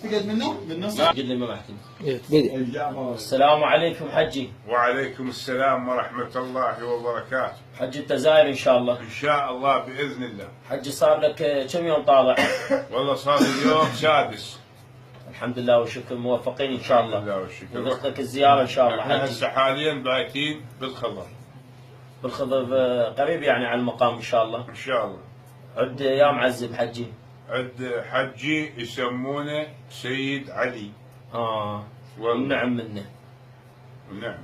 تقعد منه بالنص. قل لي ما محكي. السلام عليكم حجي. وعليكم السلام ورحمة الله وبركاته. حجي انت زاير ان شاء الله. إن شاء الله بإذن الله. حجي صار لك كم يوم طالع؟ والله صار اليوم سادس. الحمد لله والشكر، موفقين ان شاء الله. الحمد لله والشكر. ورزقك الزيارة ان شاء الله احنا حجي. هسه حاليا بايتين بالخضر. بالخضر قريب يعني على المقام ان شاء الله. إن شاء الله. عد يا معزب حجي. عند حجي يسمونه سيد علي. والله نعم منه. نعم.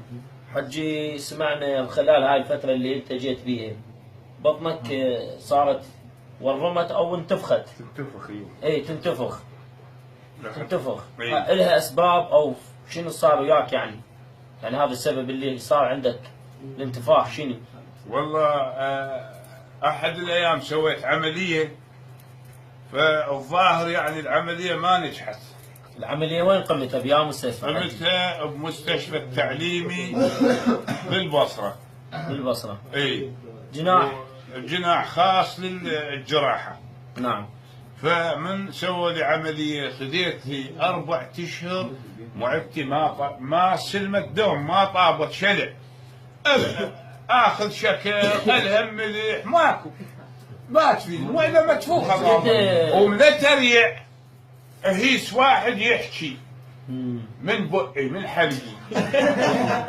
حجي سمعنا خلال هاي الفترة اللي انت جيت بيها بطنك صارت ورمت او انتفخت. تنتفخ اي تنتفخ. تنتفخ. إيه. لها اسباب او شنو صار وياك يعني؟ يعني هذا السبب اللي صار عندك الانتفاخ شنو؟ والله أحد الأيام سويت عملية، فالظاهر يعني العملية ما نجحت. العملية وين قمتها؟ بيا مستشفى؟ عملتها بمستشفى التعليمي بالبصرة. بالبصرة. اي. جناح خاص للجراحة. نعم. فمن سوى لي عملية خذيت لي 4 أشهر معدتي ما سلمت دوم، ما طابت شلع. اخذ شكل الهم مليح ماكو، ما تفيد واذا مدفوخه ومن تريع هيس واحد يحكي من بقي من حلقي.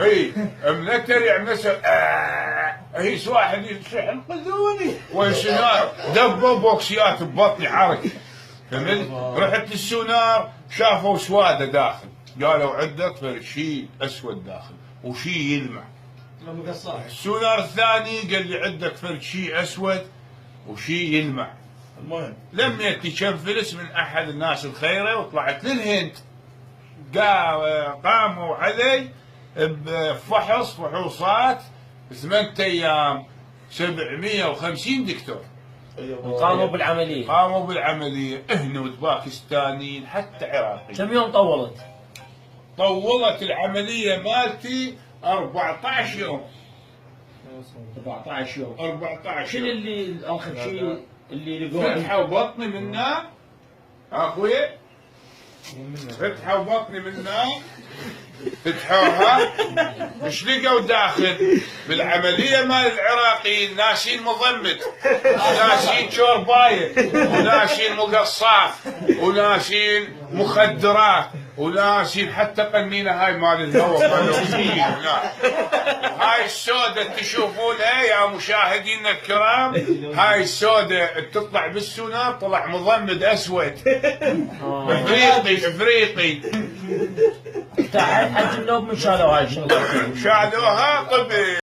اي من تريع مثل هيس واحد يشحن خذوني والسونار دبوا بوكسيات ببطني عرق. فهمت؟ رحت للسونار شافوا سواده داخل، قالوا عندك شيء اسود داخل وشيء يلمع. السونار الثاني قال لي عندك فرد شيء اسود وشيء يلمع. المهم لميتني كم فلس من احد الناس الخيره وطلعت للهند. قاموا علي فحوصات 8 ايام 750 دكتور. قاموا بالعملية. قاموا بالعمليه هنود باكستانيين حتى عراقيين. كم يوم طولت؟ طولت العمليه مالتي 14 يوم. 14 يوم. 14 شنو يوم. اللي اخر شيء اللي لقوه؟ فتحوا بطني من نام اخوي، فتحوا بطني من نام، فتحوها ايش لقوا داخل بالعمليه مال العراقيين؟ ناسين مضمد، وناسين شوربايه، وناسين مقصاف، وناسين مخدرات، وناسين حتى قنينه هاي مال الهواء مال الاكسجين. هاي السودة تشوفونها يا مشاهدينا الكرام، هاي السودة تطلع بالسونار طلع مضمد اسود افريقي. حج النوب من شالوها؟ شالوها طبي.